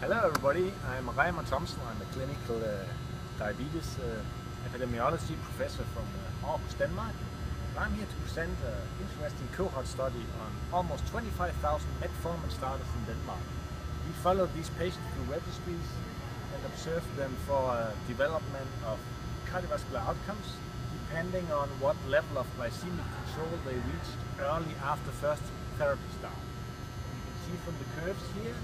Hello everybody, I'm Reimar Thomsen. I'm a clinical diabetes epidemiology professor from Aarhus, Denmark. I'm here to present an interesting cohort study on almost 25,000 metformin starters in Denmark. We followed these patients through registries and observed them for development of cardiovascular outcomes depending on what level of glycemic control they reached early after first therapy start. You can see from the curves here,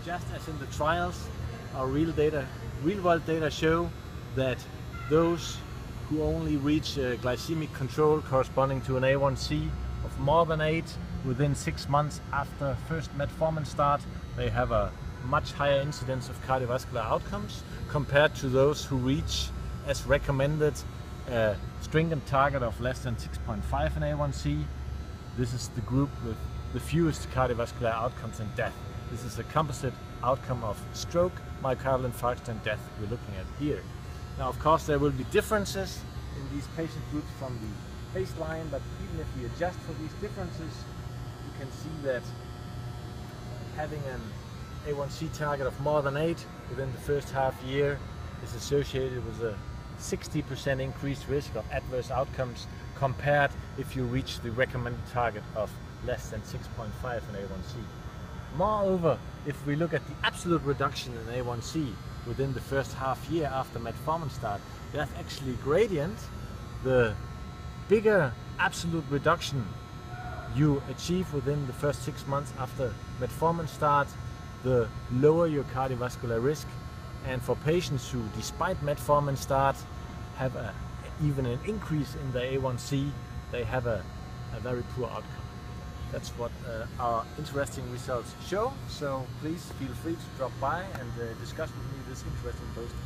just as in the trials, our real-world data show that those who only reach glycemic control corresponding to an A1C of more than 8 within 6 months after first metformin start, they have a much higher incidence of cardiovascular outcomes compared to those who reach, as recommended, a stringent target of less than 6.5 in A1C. This is the group with the fewest cardiovascular outcomes and death. This is a composite outcome of stroke, myocardial infarction and death we're looking at here. Now, of course, there will be differences in these patient groups from the baseline, but even if we adjust for these differences, you can see that having an A1C target of more than 8 within the first half year is associated with a 60% increased risk of adverse outcomes compared if you reach the recommended target of less than 6.5 in A1C. Moreover, if we look at the absolute reduction in A1C within the first half year after metformin start, that's actually gradient. The bigger absolute reduction you achieve within the first 6 months after metformin start, the lower your cardiovascular risk. And for patients who, despite metformin start, have even an increase in the A1C, they have a very poor outcome. That's what our interesting results show, so please feel free to drop by and discuss with me this interesting poster.